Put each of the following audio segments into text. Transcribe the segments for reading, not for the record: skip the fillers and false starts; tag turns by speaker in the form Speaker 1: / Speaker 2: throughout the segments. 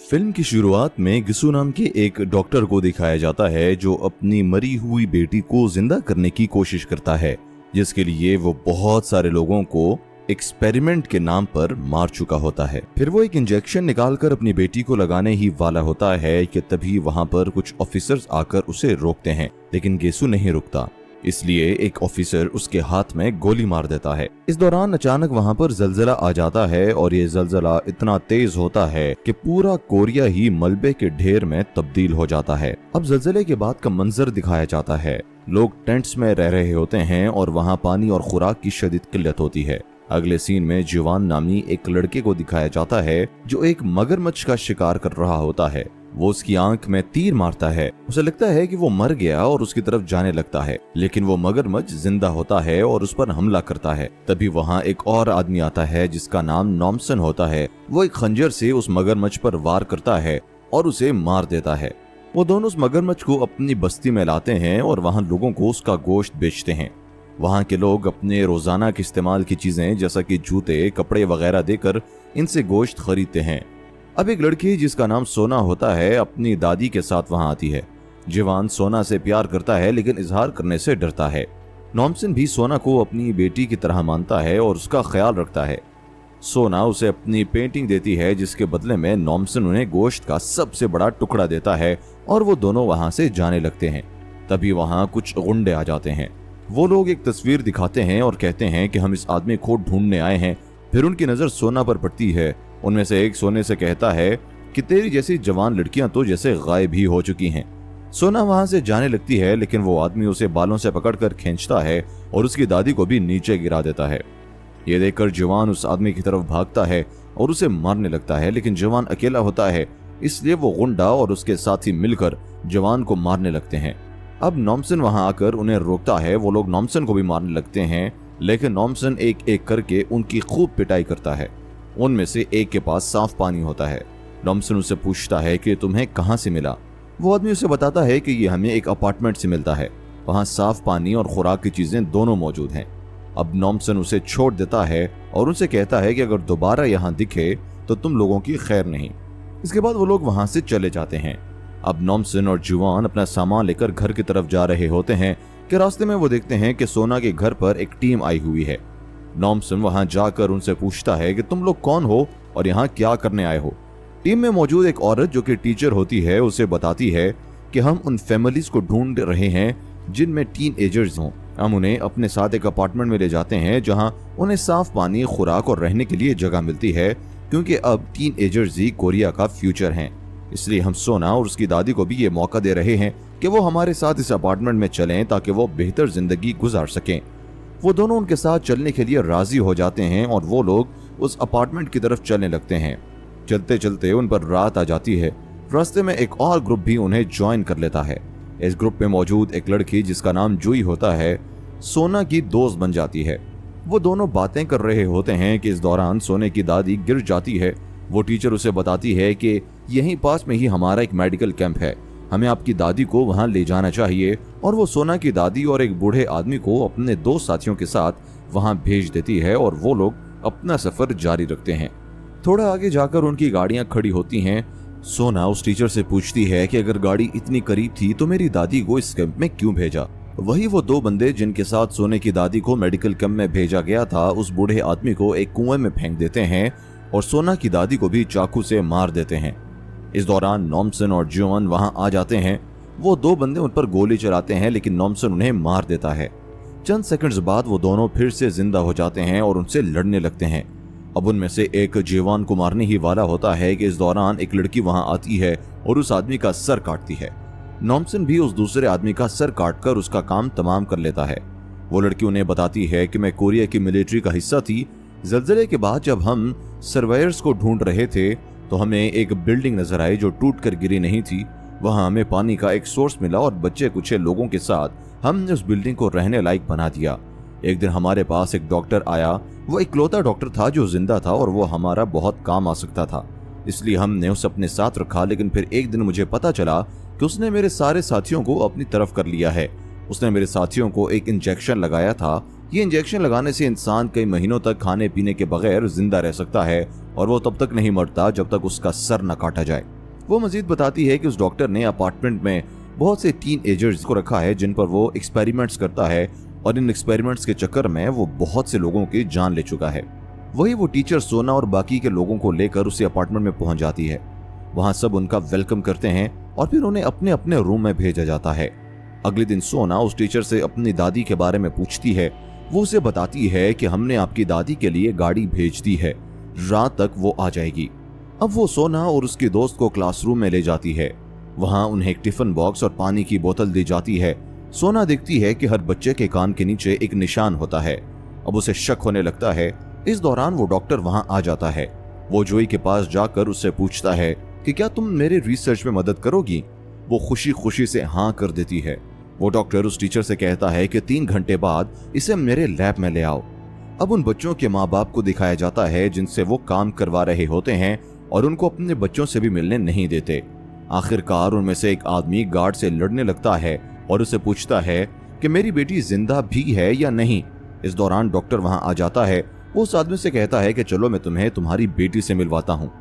Speaker 1: Film की शुरुआत में गिसू नाम के एक डॉक्टर को दिखाया जाता है जो अपनी मरी हुई बेटी को जिंदा करने की कोशिश करता है, जिसके लिए वो बहुत सारे लोगों को एक्सपेरिमेंट के नाम पर मार चुका होता है। फिर वो एक इंजेक्शन निकालकर अपनी बेटी को लगाने ही वाला होता है कि तभी वहां पर कुछ ऑफिसर्स आकर उसे रोकते हैं, लेकिन गिसू नहीं रुकता, इसलिए एक ऑफिसर उसके हाथ में गोली मार देता है। इस दौरान अचानक वहां पर जलजला आ जाता है और ये जलजला इतना तेज होता है कि पूरा कोरिया ही मलबे के ढेर में तब्दील हो जाता है। अब जलजले के बाद का मंजर दिखाया जाता है। लोग टेंट्स में रह रहे होते हैं और वहां पानी और खुराक की शदीद किल्लत होती है। अगले सीन में जीवान नामी एक लड़के को दिखाया जाता है जो एक मगरमच्छ का शिकार कर रहा होता है। वो उसकी आंख में तीर मारता है। उसे लगता है कि वो मर गया और उसकी तरफ जाने लगता है, लेकिन वो मगरमच्छ जिंदा होता है और उस पर हमला करता है। तभी वहाँ एक और आदमी आता है जिसका नाम नॉमसन होता है। वो एक खंजर से उस मगरमच्छ पर वार करता है और उसे मार देता है। वो दोनों उस मगरमच्छ को अपनी बस्ती में लाते हैं और वहाँ लोगों को उसका गोश्त बेचते हैं। वहाँ के लोग अपने रोजाना के इस्तेमाल की चीजें जैसा कि जूते, कपड़े वगैरह देकर इनसे गोश्त खरीदते हैं। अब एक लड़की जिसका नाम सोना होता है अपनी दादी के साथ वहां आती है। जीवान सोना से प्यार करता है लेकिन इजहार करने से डरता है। नॉमसन भी सोना को अपनी बेटी की तरह मानता है और उसका ख्याल रखता है। सोना उसे अपनी पेंटिंग देती है जिसके बदले में नॉमसन उन्हें गोश्त का सबसे बड़ा टुकड़ा देता है और वो दोनों वहां से जाने लगते हैं। तभी वहां कुछ गुंडे आ जाते हैं। वो लोग एक तस्वीर दिखाते हैं और कहते हैं कि हम इस आदमी को ढूंढने आए हैं। फिर उनकी नजर सोना पर पड़ती है। उनमें से एक सोने से कहता है कि तेरी जैसी जवान लड़कियां तो जैसे गायब ही हो चुकी हैं। सोना वहां से जाने लगती है, लेकिन वो आदमी उसे बालों से पकड़कर खींचता है और उसकी दादी को भी नीचे गिरा देता है। ये देखकर जवान उस आदमी की तरफ भागता है और उसे मारने लगता है, लेकिन जवान अकेला होता है, इसलिए वो गुंडा और उसके साथी मिलकर जवान को मारने लगते हैं। अब नॉमसन वहां आकर उन्हें रोकता है। वो लोग नॉमसन को भी मारने लगते हैं, लेकिन नॉमसन एक एक करके उनकी खूब पिटाई करता है। उनमें से एक के पास साफ पानी होता है। नॉमसन उससे पूछता है कि तुम्हें कहां से मिला। वो आदमी उसे बताता है कि ये हमें एक अपार्टमेंट से मिलता है, वहां साफ पानी और खुराक की चीजें दोनों मौजूद हैं। अब नॉमसन उसे छोड़ देता है और उनसे कहता है कि अगर दोबारा यहां दिखे तो तुम लोगों की खैर नहीं। इसके बाद वो लोग वहां से चले जाते हैं। अब नॉमसन और जुवान अपना सामान लेकर घर की तरफ जा रहे होते हैं कि रास्ते में वो देखते हैं कि सोना के घर पर एक टीम आई हुई है। नॉमसन वहां जाकर उनसे पूछता है कि तुम लोग कौन हो और यहाँ क्या करने आए हो। टीम में मौजूद एक औरत जो कि टीचर होती है उसे बताती है कि हम उन फैमिलीज को ढूंढ रहे हैं जिनमें टीन एजर्स हों। हम उन्हें अपने साथ एक अपार्टमेंट में ले जाते हैं जहां उन्हें साफ पानी, खुराक और रहने के लिए जगह मिलती है, क्योंकि अब टीन एजर्स ही कोरिया का फ्यूचर हैं। इसलिए हम सोना और उसकी दादी को भी ये मौका दे रहे हैं कि वो हमारे साथ इस अपार्टमेंट में चलें ताकि वो बेहतर जिंदगी गुजार सकें। वो दोनों उनके साथ चलने के लिए राजी हो जाते हैं और वो लोग उस अपार्टमेंट की तरफ चलने लगते हैं। चलते चलते उन पर रात आ जाती है। रास्ते में एक और ग्रुप भी उन्हें ज्वाइन कर लेता है। इस ग्रुप में मौजूद एक लड़की जिसका नाम जुई होता है सोना की दोस्त बन जाती है। वो दोनों बातें कर रहे होते हैं कि इस दौरान सोने की दादी गिर जाती है। वो टीचर उसे बताती है कि यहीं पास में ही हमारा एक मेडिकल कैंप है, हमें आपकी दादी को वहां ले जाना चाहिए। और वो सोना की दादी और एक बूढ़े आदमी को अपने दो साथियों के साथ वहां भेज देती है और वो लोग अपना सफर जारी रखते हैं। थोड़ा आगे जाकर उनकी गाड़ियां खड़ी होती हैं। सोना उस टीचर से पूछती है कि अगर गाड़ी इतनी करीब थी तो मेरी दादी को इस कैंप में क्यों भेजा। वही वो दो बंदे जिनके साथ सोने की दादी को मेडिकल कैंप में भेजा गया था उस बूढ़े आदमी को एक कुएं में फेंक देते हैं और सोना की दादी को भी चाकू से मार देते हैं। इस दौरान नॉमसन और जुआन वहां आ जाते हैं। वो दो बंदे उन पर गोली चलाते हैं, लेकिन नॉमसन उन्हें मार देता है। चंद सेकंड्स बाद वो दोनों फिर से जिंदा हो जाते हैं और उनसे लड़ने लगते हैं। अब उनमें से एक जीवान को मारने ही वाला होता है कि इस दौरान एक लड़की वहां आती है और उस आदमी का सर काटती है। नॉमसन भी उस दूसरे आदमी का सर काटकर उसका काम तमाम कर लेता है। वो लड़की उन्हें बताती है कि मैं कोरिया की मिलिट्री का हिस्सा थी। जलजले के बाद जब हम सर्वायर्स को ढूंढ रहे थे तो हमें एक बिल्डिंग नजर आई जो टूट कर गिरी नहीं थी। वहां हमें पानी का एक सोर्स मिला और बच्चे कुछ लोगों के साथ हमने उस बिल्डिंग को रहने लायक बना दिया। एक दिन हमारे पास एक डॉक्टर आया। वो इकलौता डॉक्टर था जो जिंदा था और वो हमारा बहुत काम आ सकता था, इसलिए हमने उसे अपने साथ रखा। लेकिन फिर एक दिन मुझे पता चला कि उसने मेरे सारे साथियों को अपनी तरफ कर लिया है। उसने मेरे साथियों को एक इंजेक्शन लगाया था। ये इंजेक्शन लगाने से इंसान कई महीनों तक खाने पीने के बगैर जिंदा रह सकता है और वो तब तक नहीं मरता जब तक उसका सर न काटा जाए। वो मजीद बताती है कि उस डॉक्टर ने अपार्टमेंट में बहुत से टीनएजर्स को रखा है जिन पर वो एक्सपेरिमेंट्स करता है और इन एक्सपेरिमेंट्स के चक्कर में वो बहुत से लोगों की जान ले चुका है। वही वो टीचर सोना और बाकी के लोगों को लेकर उसी अपार्टमेंट में पहुंच जाती है। वहां सब उनका वेलकम करते हैं और फिर उन्हें अपने अपने रूम में भेजा जाता है। अगले दिन सोना उस टीचर से अपनी दादी के बारे में पूछती है। वो उसे बताती है कि हमने आपकी दादी के लिए गाड़ी भेज दी है, रात तक वो आ जाएगी। अब वो सोना और उसके दोस्त को क्लासरूम में ले जाती है। वहां उन्हें एक टिफिन बॉक्स और पानी की बोतल दी जाती है। सोना देखती है कि हर बच्चे के कान के नीचे एक निशान होता है। अब उसे शक होने लगता है। इस दौरान वो डॉक्टर वहां आ जाता है। वो जोई के पास जाकर उससे पूछता है कि क्या तुम मेरे रिसर्च में मदद करोगी। वो खुशी खुशी से हाँ कर देती है। वो डॉक्टर उस टीचर से कहता है कि 3 घंटे बाद इसे मेरे लैब में ले आओ। अब उन बच्चों के माँ बाप को दिखाया जाता है जिनसे वो काम करवा रहे होते हैं और उनको अपने बच्चों से भी मिलने नहीं देते। आखिरकार उनमें से एक आदमी गार्ड से लड़ने लगता है और उसे पूछता है कि मेरी बेटी जिंदा भी है या नहीं। इस दौरान डॉक्टर वहां आ जाता है। वो उस आदमी से कहता है कि चलो मैं तुम्हें तुम्हारी बेटी से मिलवाता हूँ।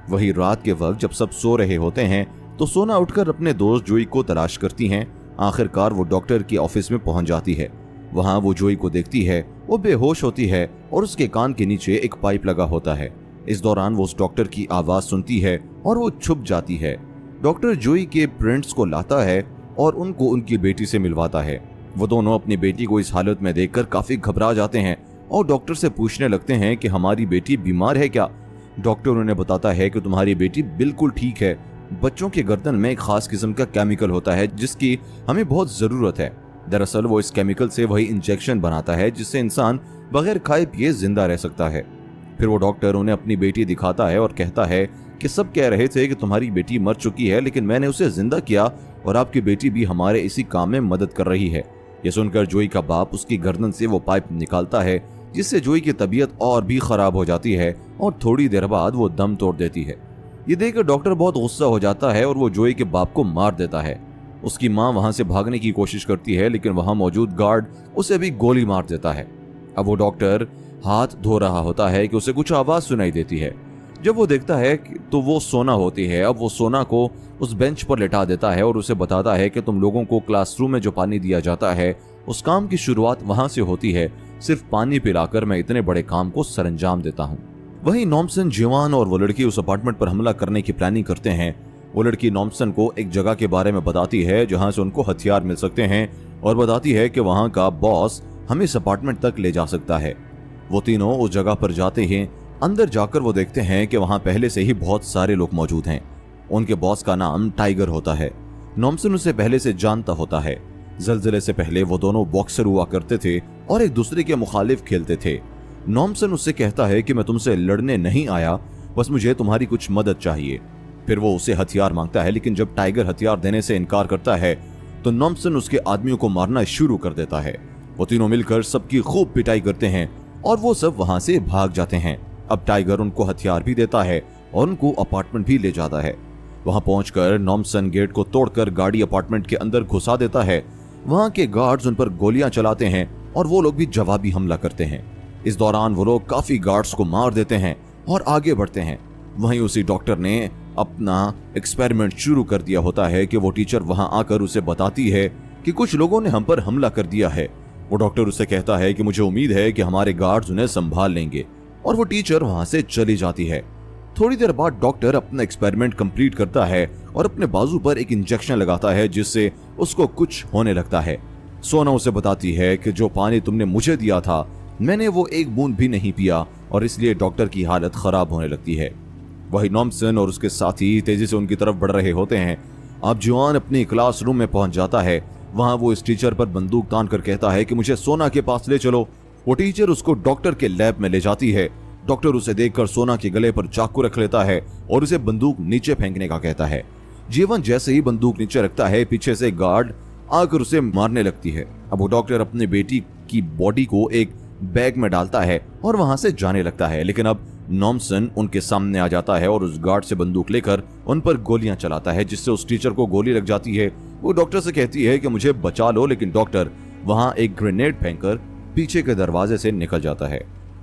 Speaker 1: वही रात के वक्त जब सब सो रहे होते हैं तो सोना उठकर अपने दोस्त जोई को तलाश करती हैं। आखिरकार वो डॉक्टर के ऑफिस में पहुंच जाती है। वहां वो जोई को देखती है। वो बेहोश होती है और उसके कान के नीचे एक पाइप लगा होता है। इस दौरान वो उस डॉक्टर की आवाज सुनती है और वो छुप जाती है। डॉक्टर जोई के पेरेंट्स को लाता है और उनको उनकी बेटी से मिलवाता है। वो दोनों अपनी बेटी को इस हालत में देखकर काफी घबरा जाते हैं और डॉक्टर से पूछने लगते हैं कि हमारी बेटी बीमार है क्या। डॉक्टर उन्हें बताता है कि तुम्हारी बेटी बिल्कुल ठीक है। बच्चों के गर्दन में एक खास किस्म का केमिकल होता है जिसकी हमें बहुत जरूरत है। दरअसल वो इस केमिकल से वही इंजेक्शन बनाता है जिससे इंसान बगैर खाए पिए जिंदा रह सकता है। फिर वो डॉक्टर उन्हें अपनी बेटी दिखाता है और कहता है कि सब कह रहे थे कि तुम्हारी बेटी मर चुकी है, लेकिन मैंने उसे जिंदा किया और आपकी बेटी भी हमारे इसी काम में मदद कर रही है। ये सुनकर जोई का बाप उसकी गर्दन से वो पाइप निकालता है जिससे जोई की तबीयत और भी खराब हो जाती है और थोड़ी देर बाद वो दम तोड़ देती है। ये देखकर डॉक्टर बहुत गुस्सा हो जाता है और वो जोई के बाप को मार देता है। उसकी माँ वहां से भागने की कोशिश करती है लेकिन वहां मौजूद गार्ड उसे भी गोली मार देता है। अब वो डॉक्टर हाथ धो रहा होता है कि उसे कुछ आवाज सुनाई देती है। जब वो देखता है तो वो सोना होती है। अब वो सोना को उस बेंच पर लेटा देता है और उसे बताता है कि तुम लोगों को क्लासरूम में जो पानी दिया जाता है उस काम की शुरुआत वहां से होती है। सिर्फ पानी पिलाकर मैं इतने बड़े काम को सरंजाम देता हूँ। वहीं नॉमसन, जीवान और वो लड़की उस अपार्टमेंट पर हमला करने की प्लानिंग करते हैं। वो लड़की नॉमसन को एक जगह के बारे में बताती है जहां से उनको हथियार मिल सकते हैं और बताती है कि वहां का बॉस हमें इस अपार्टमेंट तक ले जा सकता है। वो तीनों उस जगह पर जाते हैं। अंदर जाकर वो देखते हैं कि वहां पहले से ही बहुत सारे लोग मौजूद हैं। उनके बॉस का नाम टाइगर होता है। नॉमसन उसे पहले से जानता होता है। जल्जले से पहले वो दोनों बॉक्सर हुआ करते थे और एक दूसरे के मुखालिफ खेलते थे। नॉमसन उससे कहता है कि मैं तुमसे लड़ने नहीं आया, बस मुझे तुम्हारी कुछ मदद चाहिए। फिर वो उसे हथियार मांगता है लेकिन जब टाइगर हथियार देने से इनकार करता है तो नॉमसन उसके आदमियों को मारना शुरू कर देता है। वो तीनों मिलकर सबकी खूब पिटाई करते हैं और वो सब वहां से भाग जाते हैं। अब टाइगर उनको हथियार भी देता है और उनको अपार्टमेंट भी ले जाता है। वहां पहुंचकर नॉमसन गेट को तोड़कर गाड़ी अपार्टमेंट के अंदर घुसा देता है। वहां के गार्ड्स उन पर गोलियां चलाते हैं और वो लोग भी जवाबी हमला करते हैं। इस दौरान वो लोग काफी गार्ड्स को मार देते हैं और आगे बढ़ते हैं। वहीं उसी डॉक्टर ने अपना एक्सपेरिमेंट शुरू कर दिया होता है कि वो टीचर वहां आकर उसे बताती है कि कुछ लोगों ने हम पर हमला कर दिया है। वो डॉक्टर उसे कहता है कि मुझे उम्मीद है कि हमारे गार्ड्स उन्हें संभाल लेंगे और वो टीचर वहां से चली जाती है। थोड़ी देर बाद डॉक्टर अपना एक्सपेरिमेंट कंप्लीट करता है और अपने बाजू पर एक इंजेक्शन लगाता है जिससे उसको कुछ होने लगता है। सोना उसे बताती है कि जो पानी तुमने मुझे दिया था मैंने वो एक बूंद भी नहीं पिया और इसलिए डॉक्टर की हालत खराब होने लगती है। वही नॉमसन और उसके साथी तेजी से उनकी तरफ बढ़ रहे होते हैं। अब जुआन अपनी क्लासरूम में पहुंच जाता है। वहां वो इस टीचर पर बंदूक तान कर कहता है कि मुझे सोना के पास ले चलो। वो टीचर उसको डॉक्टर के लैब में ले जाती है। डॉक्टर उसे देखकर सोना के गले पर चाकू रख लेता है और उसे बंदूक नीचे फेंकने का कहता है। जीवन जैसे ही बंदूक नीचे रखता है पीछे से गार्ड आकर उसे मारने लगती है। अब वो डॉक्टर अपनी बेटी की बॉडी को एक बैग में डालता है और वहां से जाने लगता है, लेकिन अब नॉमसन उनके सामने आ जाता है और उस गार्ड से बंदूक लेकर उन पर गोलियां चलाता है जिससे उस टीचर को गोली लग जाती है। वो डॉक्टर से कहती है कि मुझे बचा लो, लेकिन डॉक्टर वहां एक ग्रेनेड फेंककर पीछे के दरवाजे से निकल जाता है।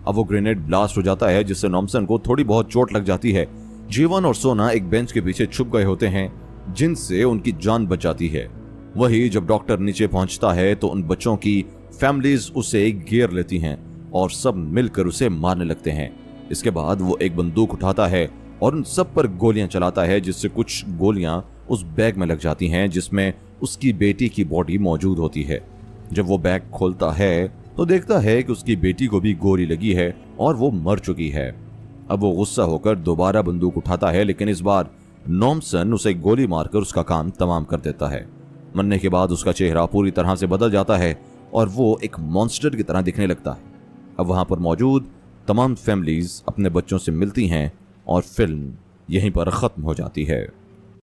Speaker 1: अब वो ग्रेनेड ब्लास्ट हो जाता है जिससे नॉमसन को थोड़ी बहुत चोट लग जाती है। जीवन और सोना एक बेंच के पीछे छुप गए होते हैं, जिनसे उनकी जान बच जाती है। वही जब डॉक्टर नीचे पहुंचता है तो उन बच्चों की फैमिलीज उसे घेर लेती हैं और सब मिलकर उसे मारने लगते हैं। इसके बाद वो एक बंदूक उठाता है और उन सब पर गोलियां चलाता है, जिससे कुछ गोलियां उस बैग में लग जाती हैं जिसमें उसकी बेटी की बॉडी मौजूद होती है। जब वो बैग खोलता है तो देखता है कि उसकी बेटी को भी गोली लगी है और वो मर चुकी है। अब वो गुस्सा होकर दोबारा बंदूक उठाता है, लेकिन इस बार नॉमसन उसे गोली मारकर उसका काम तमाम कर देता है। मरने के बाद उसका चेहरा पूरी तरह से बदल जाता है और वो एक मॉन्स्टर की तरह दिखने लगता है। अब वहां पर मौजूद तमाम फैमिलीज अपने बच्चों से मिलती हैं और फिल्म यहीं पर खत्म हो जाती है।